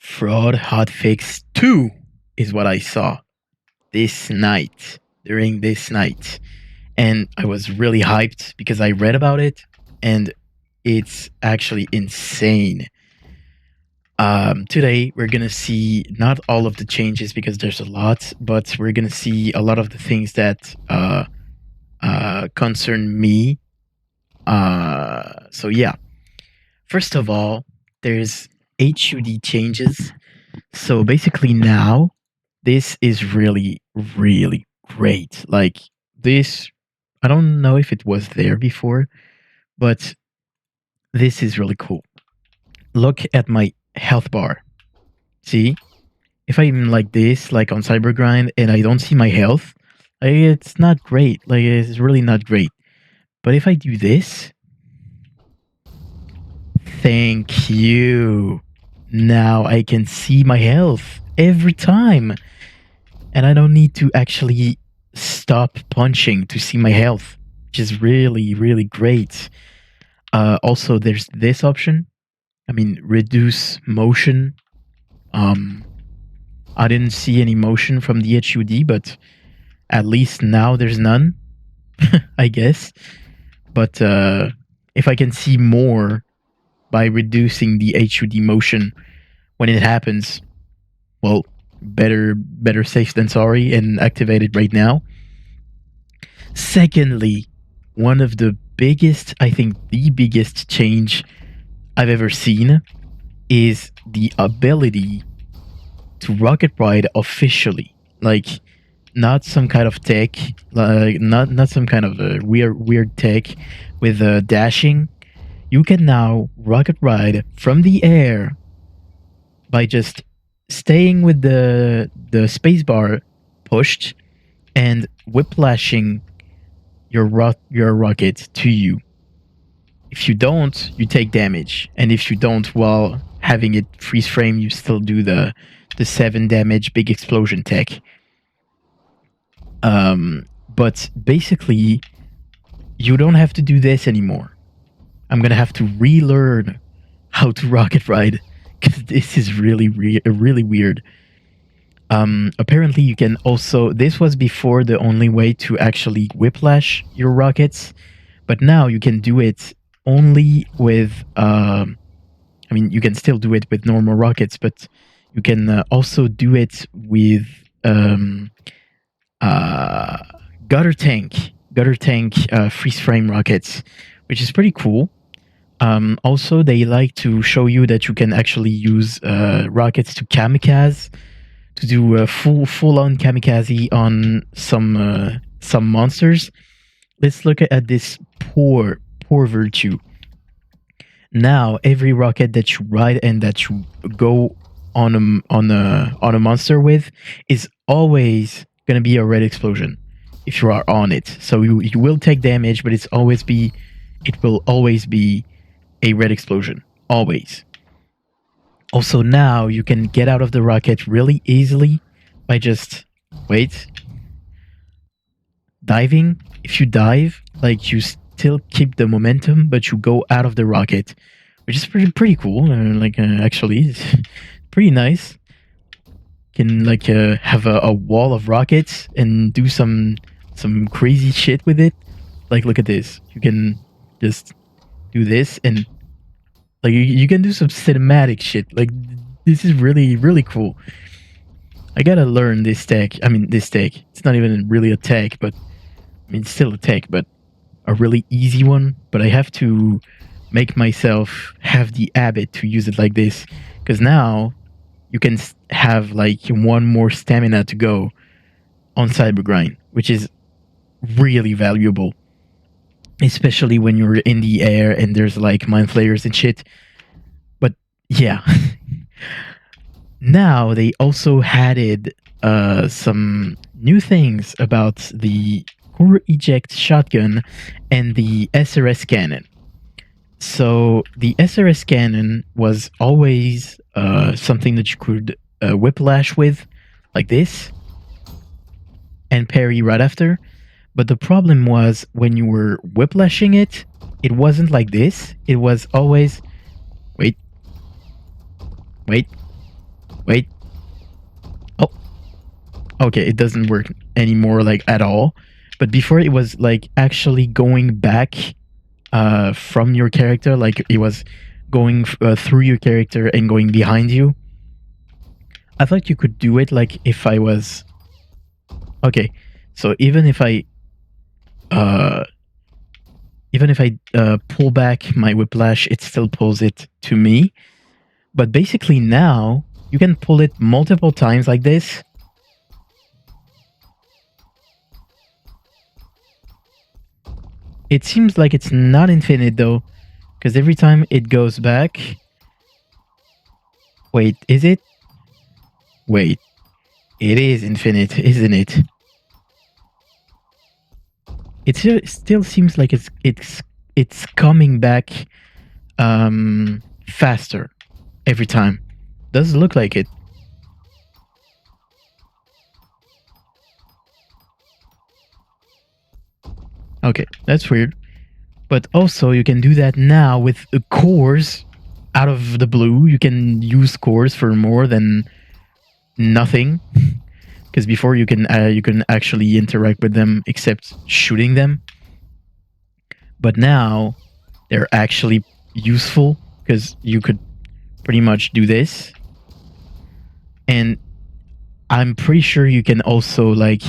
Fraud Hotfix 2 is what I saw during this night. And I was really hyped because I read about it and it's actually insane. Today, we're going to see not all of the changes because there's a lot, but we're going to see a lot of the things that concern me. So, yeah. First of all, there's HUD changes. So basically now, this is really, really great. Like this, I don't know if it was there before, but this is really cool. Look at my health bar. See? If I'm like this, like on Cybergrind, and I don't see my health, like, it's not great. Like it's really not great. But if I do this, thank you. Now I can see my health every time. And I don't need to actually stop punching to see my health, which is really, really great. Also, there's this option. I mean, reduce motion. I didn't see any motion from the HUD, but at least now there's none, I guess. But if I can see more by reducing the HUD motion when it happens, well, better safe than sorry, and activate it right now. Secondly, one of the biggest, I think the biggest change I've ever seen is the ability to rocket ride officially. Like, not some kind of tech, like not some kind of weird tech with dashing. You can now rocket ride from the air by just staying with the spacebar pushed and whiplashing your rocket to you. If you don't, you take damage, and if you don't, while having it freeze frame, you still do the 7 damage big explosion tech. But basically, you don't have to do this anymore. I'm gonna have to relearn how to rocket ride because this is really weird. Apparently, you can also. This was before the only way to actually whiplash your rockets, but now you can do it only with. I mean, you can still do it with normal rockets, but you can also do it with gutter tank freeze frame rockets, which is pretty cool. Also, they like to show you that you can actually use rockets to kamikaze, to do a full on kamikaze on some monsters. Let's look at this poor virtue. Now, every rocket that you ride and that you go on a monster with is always gonna be a red explosion if you are on it. So you will take damage, but it will always be a red explosion. Always. Also, now you can get out of the rocket really easily by just diving. If you dive, like, you still keep the momentum, but you go out of the rocket, which is pretty cool. Actually, it's pretty nice. Can have a wall of rockets and do some crazy shit with it. Like, look at this. You can just do this, and like you can do some cinematic shit. Like, this is really cool. I gotta learn this tech. I mean, this tech. It's not even really a tech, but I mean, it's still a tech, but a really easy one. But I have to make myself have the habit to use it like this, because now you can have like one more stamina to go on Cybergrind, which is really valuable, especially when you're in the air and there's like mind flayers and shit. But yeah. Now they also added some new things about the core eject shotgun and the SRS cannon. So the SRS cannon was always something that you could whiplash with, like this, and parry right after. But the problem was when you were whiplashing it, it wasn't like this. It was always... Wait. Wait. Oh, okay. It doesn't work anymore, like at all. But before it was like actually going back from your character, like it was going through your character and going behind you. I thought you could do it like if I was okay. So even if I pull back my whiplash, it still pulls it to me. But basically now you can pull it multiple times like this. It seems like it's not infinite though, because every time it goes back. Wait, is it? Wait, it is infinite, isn't it? It still seems like it's coming back faster every time. Does look like it. Okay, that's weird. But also you can do that now with cores out of the blue. You can use cores for more than nothing. Because before you can actually interact with them except shooting them. But now they're actually useful because you could pretty much do this. And I'm pretty sure you can also like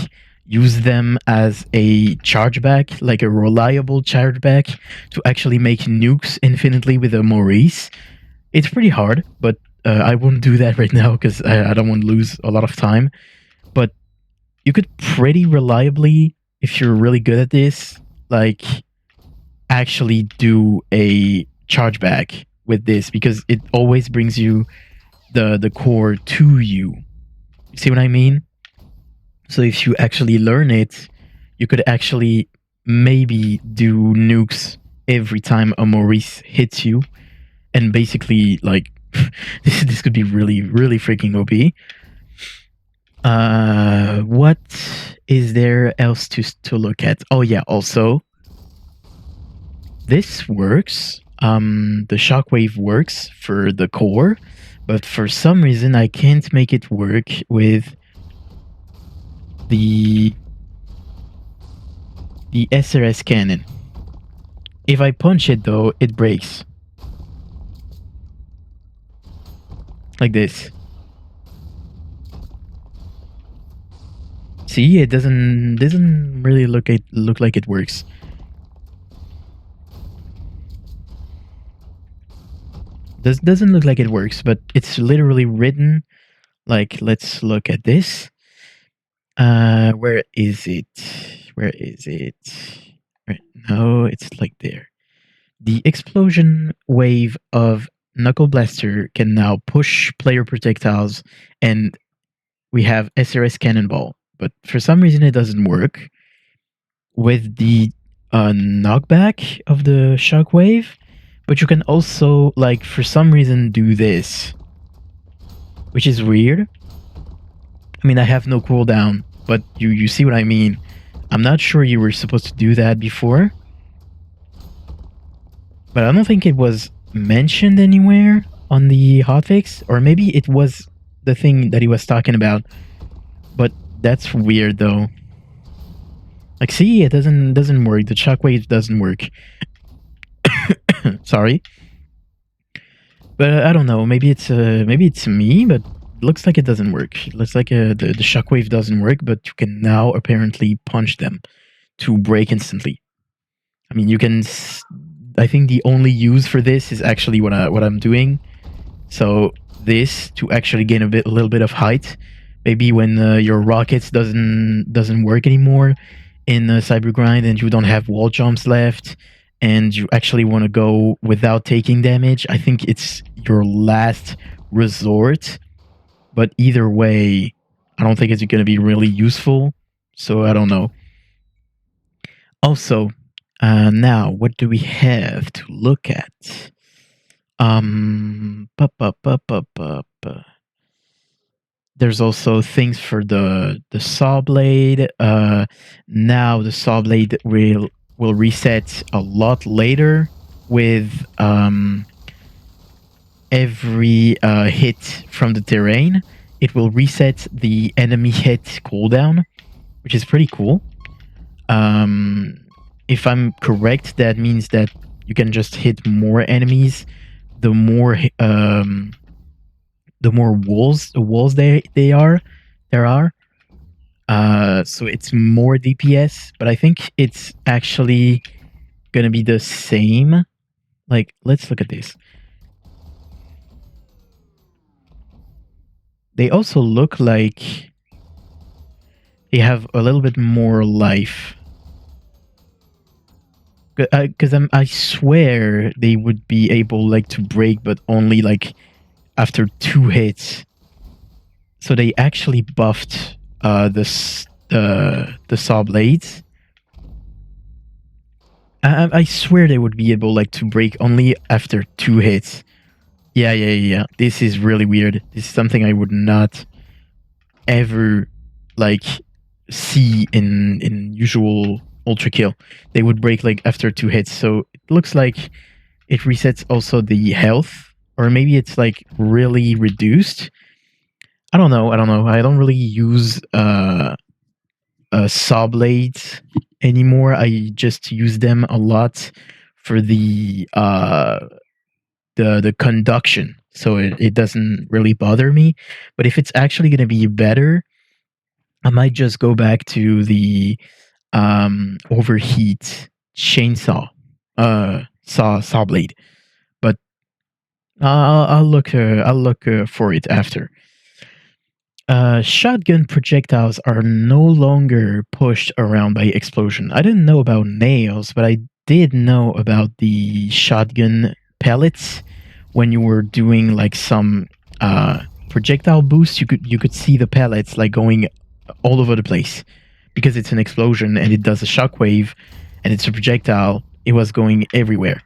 use them as a chargeback, like a reliable chargeback to actually make nukes infinitely with a Maurice. It's pretty hard, but I won't do that right now because I don't want to lose a lot of time. But you could pretty reliably, if you're really good at this, like actually do a chargeback with this because it always brings you the core to you. You see what I mean? So if you actually learn it, you could actually maybe do nukes every time a Maurice hits you, and basically like this could be really freaking OP. What is there else to look at? Oh yeah, also this works. The shockwave works for the core, but for some reason I can't make it work with the SRS cannon. If I punch it though, it breaks. Like this. See, it doesn't really look like it works. Doesn't look like it works, but it's literally written. Like, let's look at this. Where is it? Where is it? Right, no, it's like there. The explosion wave of Knuckle Blaster can now push player projectiles, and we have SRS Cannonball. But for some reason, it doesn't work with the knockback of the shockwave. But you can also, like, for some reason, do this, which is weird. I mean, I have no cooldown, but you see what I mean. I'm not sure you were supposed to do that before, but I don't think it was mentioned anywhere on the hotfix, or maybe it was the thing that he was talking about. But that's weird, though. Like, see, it doesn't work. The shockwave doesn't work. Sorry, but I don't know. Maybe it's me, but it looks like it doesn't work. It looks like the shockwave doesn't work, but you can now apparently punch them to break instantly. I mean, you can. I think the only use for this is actually what I'm doing. So this to actually gain a little bit of height. Maybe when your rockets doesn't work anymore in Cybergrind and you don't have wall jumps left, and you actually want to go without taking damage, I think it's your last resort. But either way, I don't think it's going to be really useful. So I don't know. Also, now what do we have to look at? There's also things for the saw blade. Now the saw blade will reset a lot later with every hit from the terrain, it will reset the enemy hit cooldown, which is pretty cool. If I'm correct, that means that you can just hit more enemies. The more walls there are. So it's more DPS, but I think it's actually gonna be the same. Like, let's look at this. They also look like they have a little bit more life. Because I swear they would be able like to break, but only like after 2 hits. So they actually buffed the saw blades. I swear they would be able like to break only after 2 hits. Yeah. This is really weird. This is something I would not ever like see in usual Ultrakill. They would break like after 2 hits. So it looks like it resets also the health, or maybe it's like really reduced. I don't know. I don't really use saw blades anymore. I just use them a lot for the conduction, so it doesn't really bother me. But if it's actually going to be better, I might just go back to the overheat chainsaw saw blade. But I'll look for it after. Shotgun projectiles are no longer pushed around by explosion. I didn't know about nails, but I did know about the shotgun pellets. When you were doing like some projectile boost, you could see the pellets like going all over the place because it's an explosion and it does a shockwave, and it's a projectile. It was going everywhere.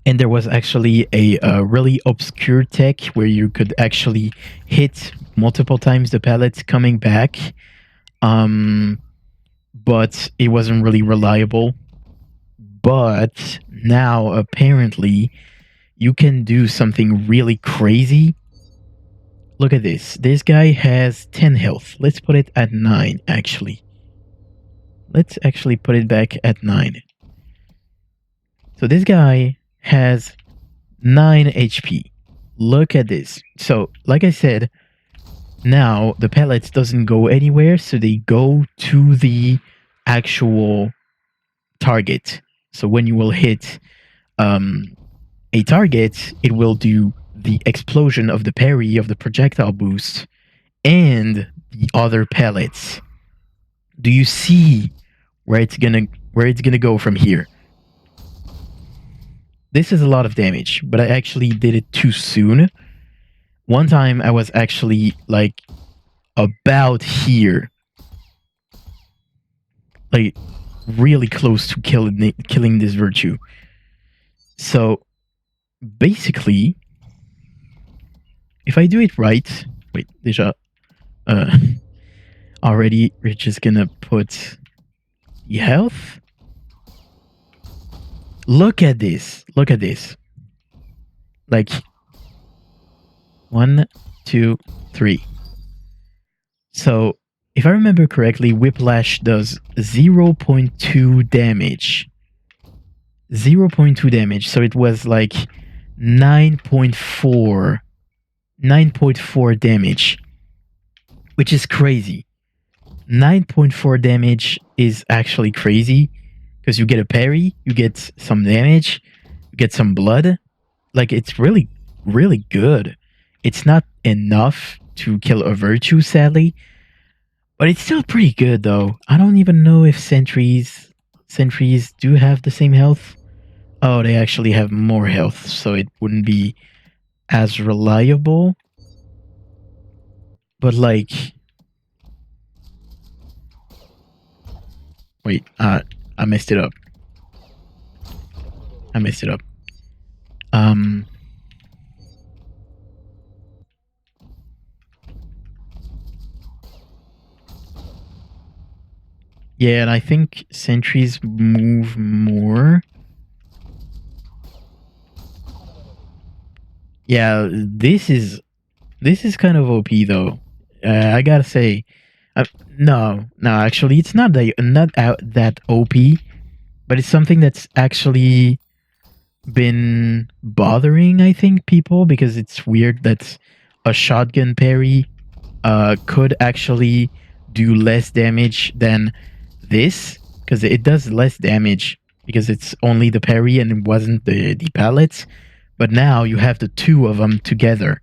And there was actually a really obscure tech where you could actually hit multiple times the pellets coming back, but it wasn't really reliable. But now apparently you can do something really crazy. Look at this. This guy has 10 health. Let's put it at 9, actually. Let's actually put it back at 9. So this guy has 9 HP. Look at this. So, like I said, now the pellets doesn't go anywhere, so they go to the actual target. So when you will hit a target, it will do the explosion of the parry of the projectile boost and the other pellets. Do you see where it's gonna go from here? This is a lot of damage, but I actually did it too soon. One time I was actually like about here, like really close to killing this virtue. So basically, if I do it right, wait, déjà, already we're just gonna put the health. Look at this. Look at this. Like 1, 2, 3. So if I remember correctly, Whiplash does 0.2 damage. 0.2 damage. So it was like 9.4 damage, which is crazy. 9.4 damage is actually crazy because you get a parry, you get some damage, you get some blood. Like, it's really, really good. It's not enough to kill a virtue, sadly, but it's still pretty good, though. I don't even know if sentries do have the same health. Oh, they actually have more health, so it wouldn't be as reliable. But like, wait, I messed it up. Yeah, and I think sentries move more. Yeah, this is kind of OP though. I gotta say, uh, no, actually, it's not that OP, but it's something that's actually been bothering, I think, people because it's weird that a shotgun parry could actually do less damage than this because it does less damage because it's only the parry and it wasn't the pallets. But now you have the two of them together.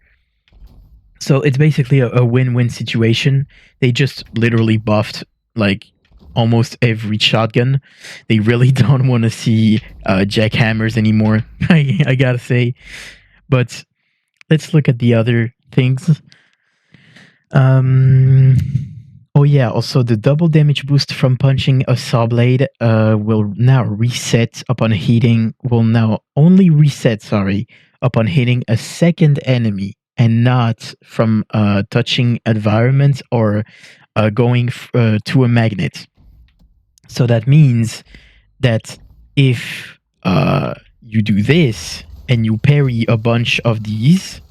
So it's basically a win-win situation. They just literally buffed like almost every shotgun. They really don't want to see jackhammers anymore. I gotta say. But let's look at the other things. Um. Oh yeah. Also, the double damage boost from punching a saw blade will now reset upon hitting. Will now only reset. Sorry, upon hitting a second enemy, and not from touching environments or going to a magnet. So that means that if you do this and you parry a bunch of these,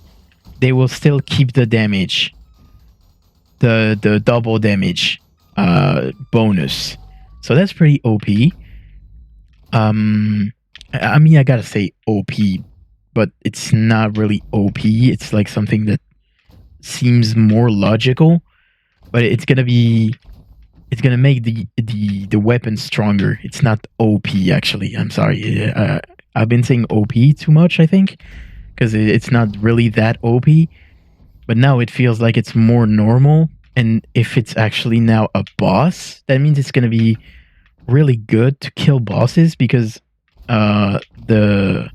they will still keep the damage, the double damage bonus. So that's pretty OP. I mean, I gotta say OP, but it's not really OP. It's like something that seems more logical, but it's gonna make the weapon stronger. It's not OP actually. I'm sorry. I've been saying OP too much, I think, because it's not really that OP. But now it feels like it's more normal. And if it's actually now a boss, that means it's gonna be really good to kill bosses because uh, the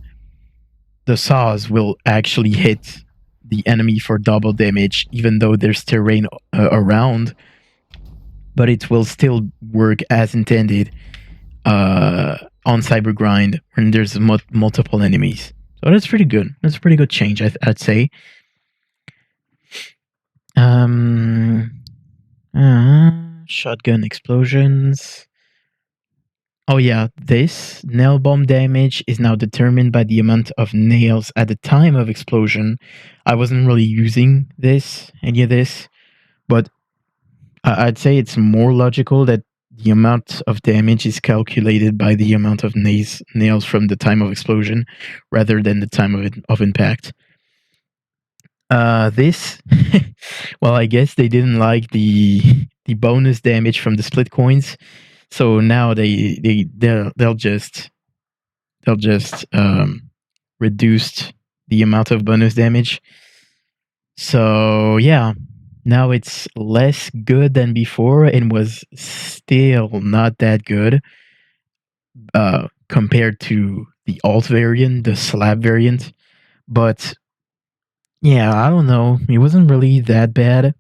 the saws will actually hit the enemy for double damage, even though there's terrain around. But it will still work as intended on Cyber Grind when there's multiple enemies. So that's pretty good. That's a pretty good change, I'd say. Um, Shotgun explosions. Oh yeah, this nail bomb damage is now determined by the amount of nails at the time of explosion. I wasn't really using any of this, but I'd say it's more logical that the amount of damage is calculated by the amount of nails from the time of explosion rather than the time of impact. This, well, I guess they didn't like the bonus damage from the split coins, so now they'll just reduce the amount of bonus damage. So yeah, now it's less good than before and was still not that good compared to the alt variant, the slab variant. But yeah, I don't know. It wasn't really that bad.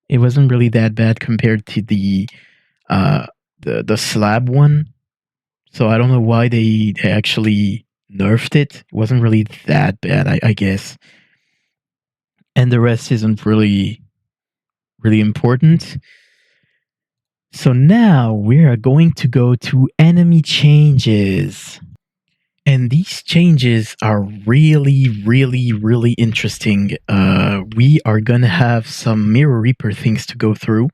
It wasn't really that bad compared to uh the slab one. So I don't know why they actually nerfed it. It wasn't really that bad, I guess. And the rest isn't really important. So now we are going to go to enemy changes. And these changes are really interesting. We are going to have some Mirror Reaper things to go through.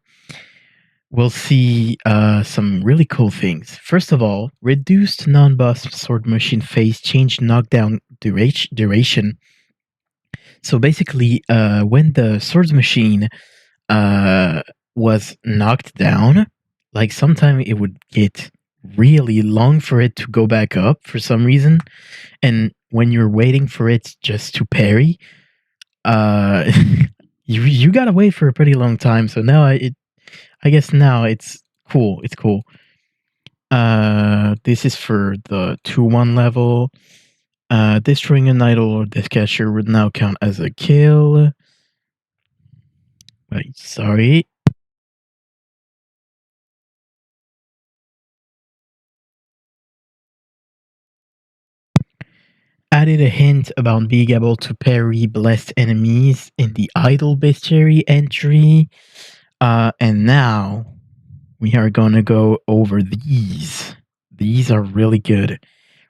We'll see some really cool things. First of all, reduced non-boss sword machine phase change knockdown duration. So basically, when the swords machine was knocked down, like sometime it would get really long for it to go back up for some reason, and when you're waiting for it just to parry, uh, you gotta wait for a pretty long time. So now I guess now it's cool. It's cool. This is for the 2-1 level. Destroying an idol or death catcher would now count as a kill. Wait, sorry. Added a hint about being able to parry blessed enemies in the idol bestiary entry. And now we are gonna go over these. These are really good.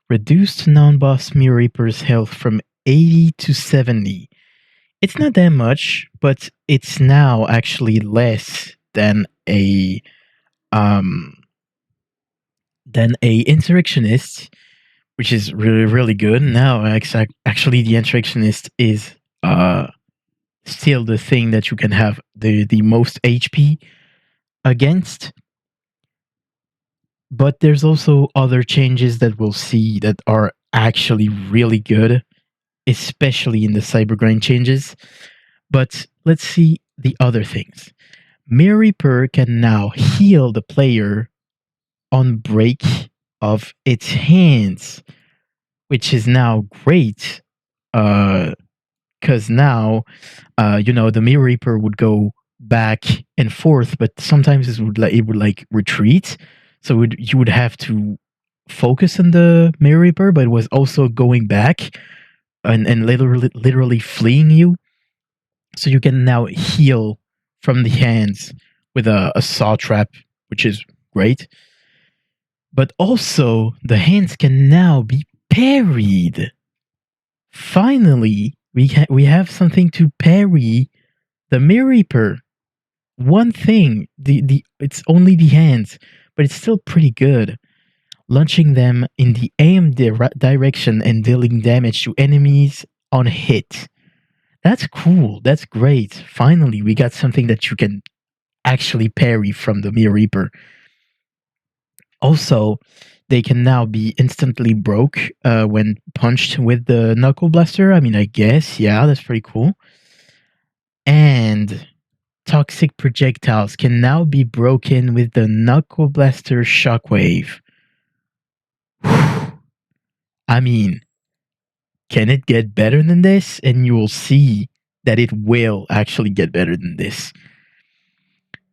Reduced non-boss Mirror Reaper's health from 80 to 70. It's not that much, but it's now actually less um than a insurrectionist, which is really good. Now, actually, the insurrectionist is uh still the thing that you can have the most HP against. But there's also other changes that we'll see that are actually really good, especially in the cybergrind changes. But let's see the other things. Mirror Reaper can now heal the player on break of its hands, which is now great. Because now, the Mirror Reaper would go back and forth, but sometimes it would like retreat. So you would have to focus on the Mirror Reaper, but it was also going back and literally fleeing you. So you can now heal from the hands with a saw trap, which is great. But also, the hands can now be parried. Finally, we have something to parry the Mirror Reaper. One thing, it's only the hands, but it's still pretty good. Launching them in the aim direction and dealing damage to enemies on hit. That's cool. That's great. Finally, we got something that you can actually parry from the Mirror Reaper. Also, they can now be instantly broke when punched with the Knuckle Blaster. I mean, I guess, yeah, that's pretty cool. And toxic projectiles can now be broken with the Knuckle Blaster Shockwave. I mean, can it get better than this? And you will see that it will actually get better than this.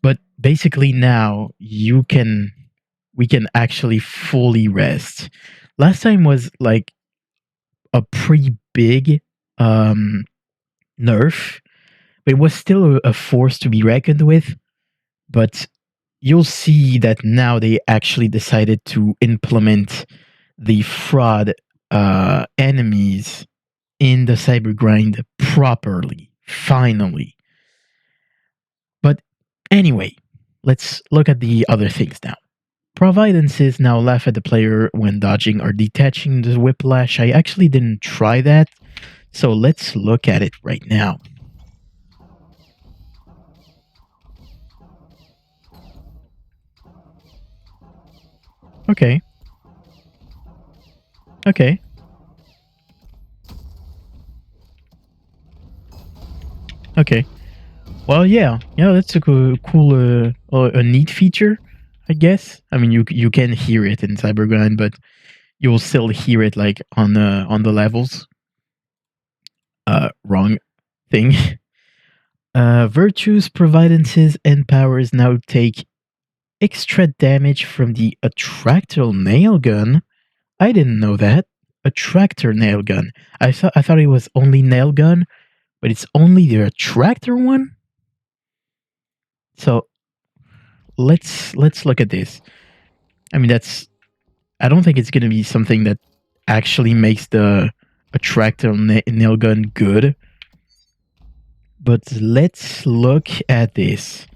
But basically now we can actually fully rest. Last time was like a pretty big nerf, but it was still a force to be reckoned with. But you'll see that now they actually decided to implement the fraud enemies in the cybergrind properly, finally. But anyway, let's look at the other things now. Providences now laugh at the player when dodging or detaching the whiplash. I actually didn't try that, so let's look at it right now. Okay. Okay. Okay. Well, yeah, that's a cool, a neat feature, I guess. I mean, you can hear it in Cybergrind, but you will still hear it like on the levels. Wrong thing. Virtues, providences, and powers now take extra damage from the attractor nail gun. I didn't know that. Attractor nail gun. I thought it was only nail gun, but it's only the attractor one. So let's look at this. I mean, I don't think it's gonna be something that actually makes the attractor nail gun good. But let's look at this.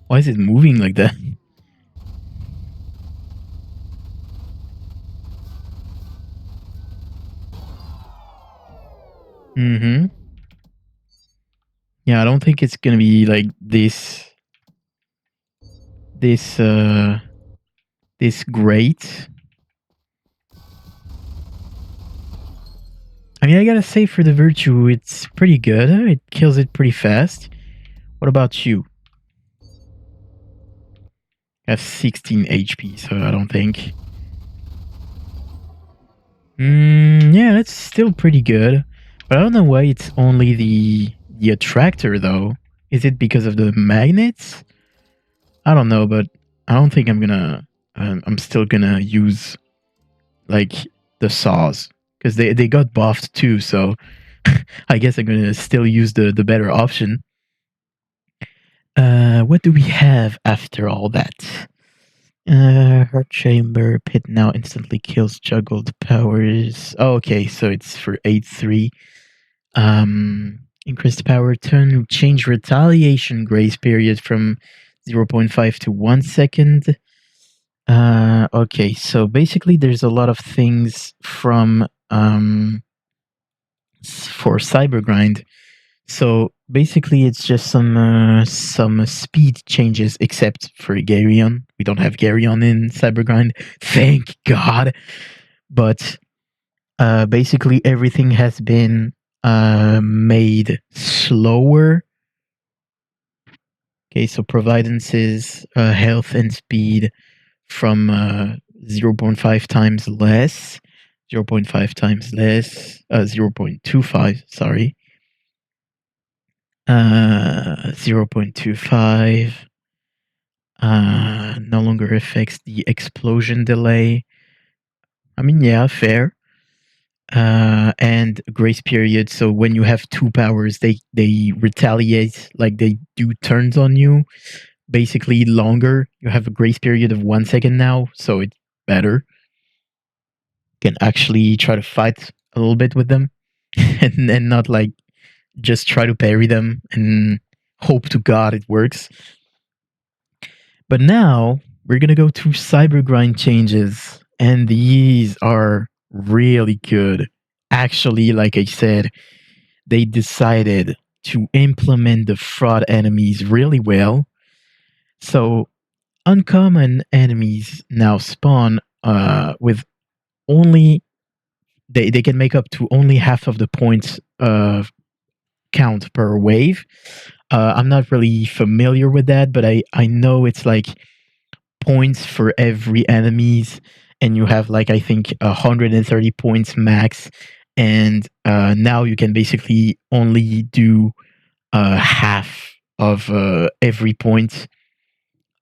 Why is it moving like that? Mm-hmm. Yeah, I don't think it's gonna be like this great. I mean, I gotta say for the Virtue, it's pretty good. It kills it pretty fast. What about you? I have 16 HP, so I don't think. Yeah, that's still pretty good. But I don't know why it's only the attractor, though. Is it because of the magnets? I don't know, but I don't think I'm still gonna use, like, the saws because they got buffed too. So I guess I'm gonna still use the better option. What do we have after all that? Heart chamber pit now instantly kills juggled powers. Oh, okay, so it's for 8-3. Increased power turn change retaliation grace period from 0.5 to 1 second. Okay, so basically there's a lot of things from for Cybergrind. So basically it's just some speed changes except for Garyon. We don't have Garyon in Cybergrind. Thank God. But basically everything has been made slower. Okay, so providences, health and speed from 0.5 times less, 0.5 times less, 0.25, sorry. 0.25 no longer affects the explosion delay. I mean, yeah, fair. And grace period. So when you have 2 powers, they retaliate, like they do turns on you. Basically longer. You have a grace period of 1 second now, so it's better. You can actually try to fight a little bit with them, and not like just try to parry them and hope to God it works. But now we're gonna go to Cybergrind changes, and these are really good. Actually, like I said, they decided to implement the fraud enemies really well. So uncommon enemies now spawn with only they can make up to only half of the points count per wave. I'm not really familiar with that, but I know it's like points for every enemies, and you have like I think 130 points max, and now you can basically only do half of every point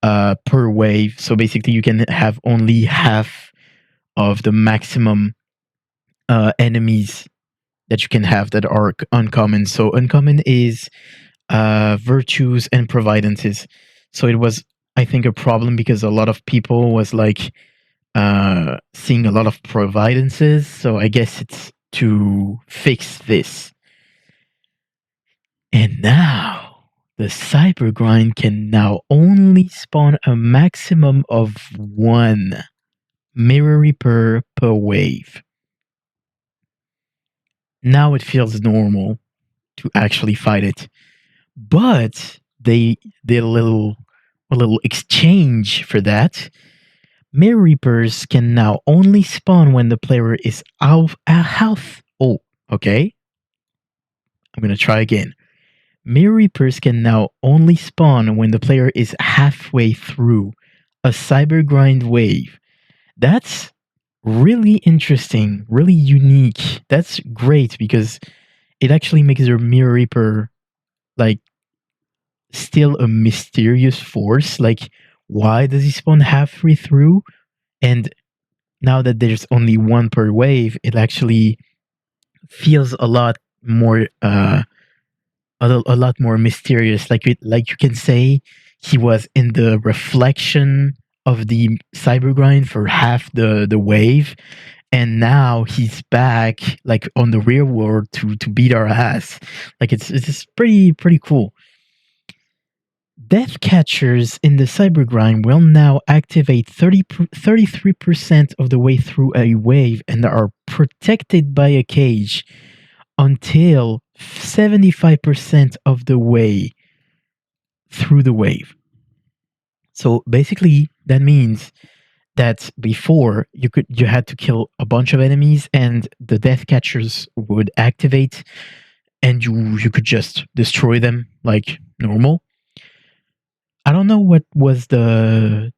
per wave. So basically, you can have only half of the maximum enemies that you can have that are uncommon. So uncommon is virtues and providences. So it was, I think, a problem because a lot of people was like seeing a lot of providences. So I guess it's to fix this. And now the Cybergrind can now only spawn a maximum of 1 Mirror Reaper per wave. Now it feels normal to actually fight it. But they did a little exchange for that. Mirror Reapers can now only spawn when the player is out of health. Oh, okay. I'm gonna try again. Mirror Reapers can now only spawn when the player is halfway through a Cybergrind wave. That's really interesting, really unique. That's great because it actually makes your Mirror Reaper like still a mysterious force. Like, why does he spawn halfway through? And now that there's only 1 per wave, it actually feels a lot more a lot more mysterious. Like you can say he was in the reflection of the Cybergrind for half the wave, and now he's back like on the real world to beat our ass. Like it's just pretty cool. Death catchers in the Cybergrind will now activate 33% of the way through a wave and are protected by a cage until 75% of the way through the wave. So basically that means that before you had to kill a bunch of enemies and the death catchers would activate and you could just destroy them like normal. I don't know what was the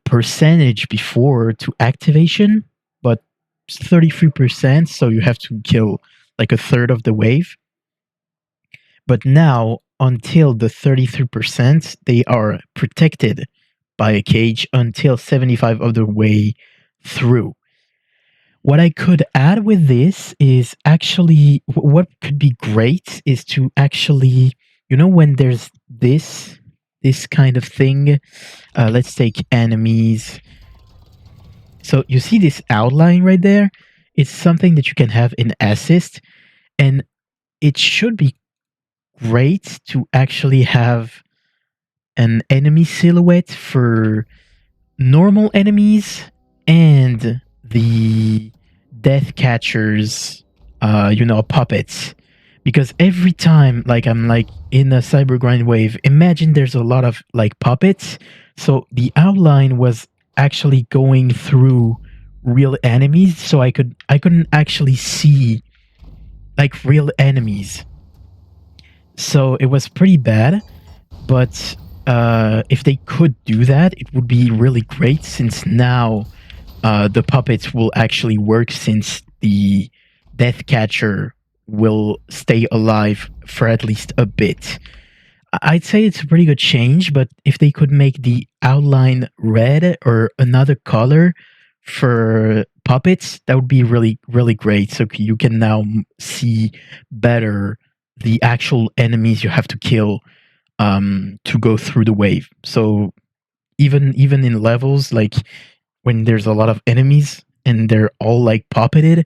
percentage before to activation, but 33%, so you have to kill like a third of the wave. But now, until the 33%, they are protected by a cage until 75 of the way through. what I could add with this is actually what could be great is to actually, when there's this kind of thing. Let's take enemies. So you see this outline right there? It's something that you can have in assist, and it should be great to actually have an enemy silhouette for normal enemies and the death catchers, puppets. Because every time, like, I'm like in a cyber grind wave, imagine there's a lot of like puppets. So the outline was actually going through real enemies, so I couldn't actually see like real enemies. So it was pretty bad. But if they could do that, it would be really great, since now the puppets will actually work, since the death catcher will stay alive for at least a bit. I'd say it's a pretty good change, but if they could make the outline red or another color for puppets, that would be really, really great. So you can now see better the actual enemies you have to kill to go through the wave. So even in levels, like when there's a lot of enemies and they're all like puppeted,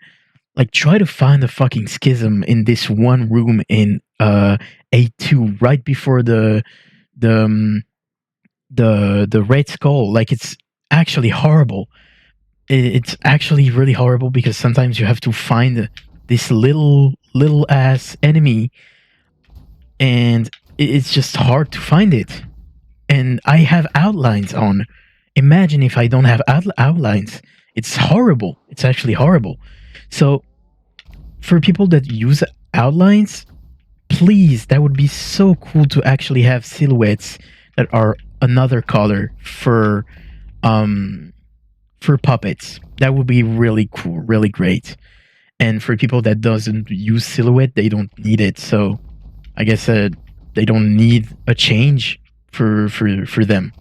like try to find a fucking schism in this one room in A2 right before the um, the red skull. Like it's actually horrible. It's actually really horrible, because sometimes you have to find this little ass enemy, and it's just hard to find it. And I have outlines on. Imagine if I don't have outlines. It's horrible. It's actually horrible. So for people that use outlines, please, that would be so cool to actually have silhouettes that are another color for puppets. That would be really cool, really great. And for people that doesn't use silhouette, they don't need it. So I guess they don't need a change for them.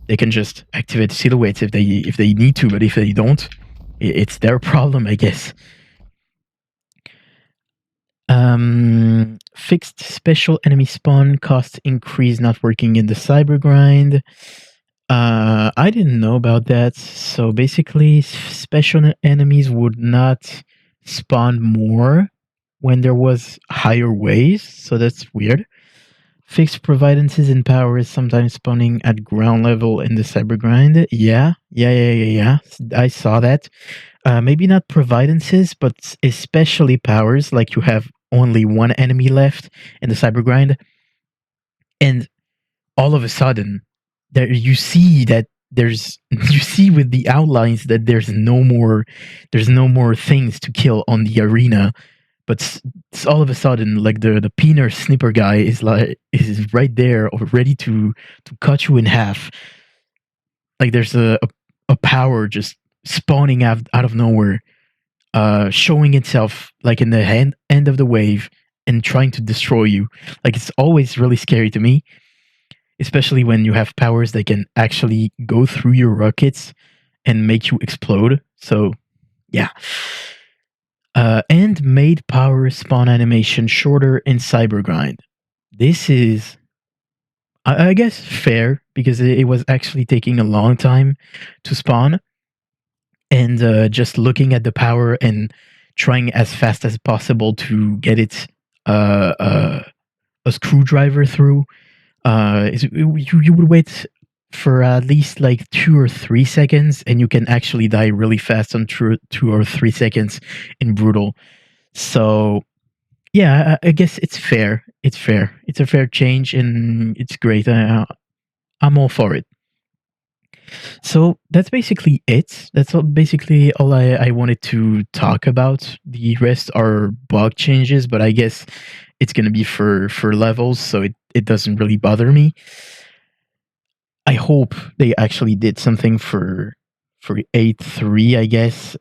They can just activate silhouettes if they need to, but if they don't, it's their problem, I guess. Fixed special enemy spawn cost increase not working in the cyber grind. I didn't know about that. So basically, special enemies would not spawn more when there was higher waves. So that's weird. Fixed providences and powers sometimes spawning at ground level in the cyber grind. Yeah. I saw that. Maybe not providences, but especially powers, like you have only one enemy left in the cyber grind, and all of a sudden, there you see that there's you see with the outlines that there's no more things to kill on the arena, but all of a sudden, like the peener sniper guy is right there, ready to cut you in half. Like there's a power just spawning out of nowhere, showing itself like in the end of the wave and trying to destroy you. Like it's always really scary to me, especially when you have powers that can actually go through your rockets and make you explode. So yeah. And made power spawn animation shorter in Cybergrind. This is, I guess, fair, because it was actually taking a long time to spawn. And just looking at the power and trying as fast as possible to get it a screwdriver through. You would wait for at least like 2 or 3 seconds, and you can actually die really fast on 2 or 3 seconds in brutal. So yeah, I guess it's fair. It's fair. It's a fair change, and it's great. I'm all for it. So that's basically it. That's basically all I wanted to talk about. The rest are bug changes, but I guess it's gonna be for levels, so it doesn't really bother me. I hope they actually did something for 8.3, I guess.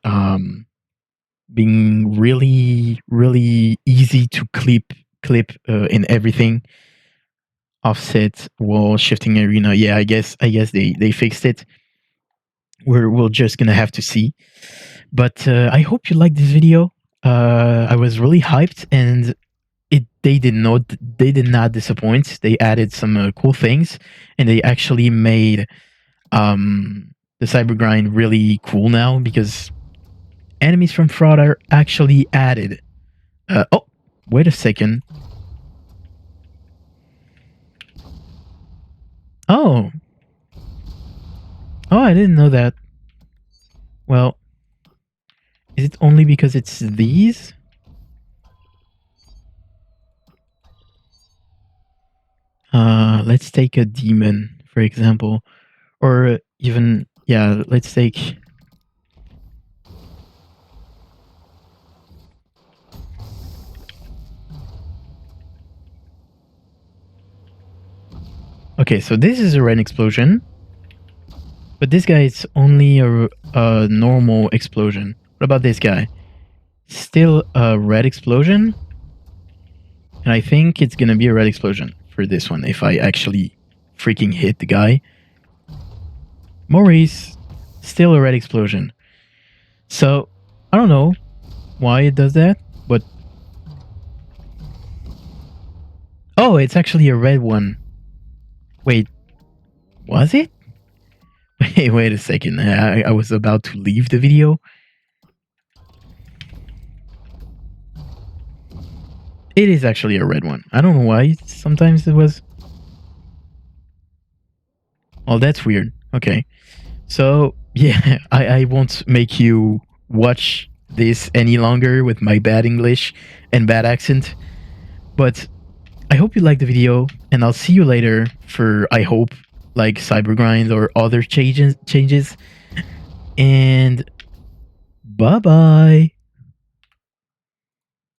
Being really, really easy to clip in everything. Offset wall shifting arena. Yeah, I guess they fixed it. we're just gonna have to see. But I hope you liked this video. I was really hyped, and they did not disappoint. They added some cool things, and they actually made the cyber grind really cool now, because enemies from fraud are actually added. Oh, wait a second. Oh, I didn't know that. Well, is it only because it's these? Let's take a demon, for example. Or even, yeah, let's take... Okay, so this is a red explosion. But this guy is only a normal explosion. What about this guy? Still a red explosion? And I think it's gonna be a red explosion for this one if I actually freaking hit the guy. Maurice, still a red explosion. So, I don't know why it does that, but... Oh, it's actually a red one. Wait, was it? Wait a second. I was about to leave the video. It is actually a red one. I don't know why. Sometimes it was... Well, that's weird. Okay. So, yeah, I won't make you watch this any longer with my bad English and bad accent. But I hope you liked the video, and I'll see you later for, I hope, like Cybergrind or other changes. And bye-bye.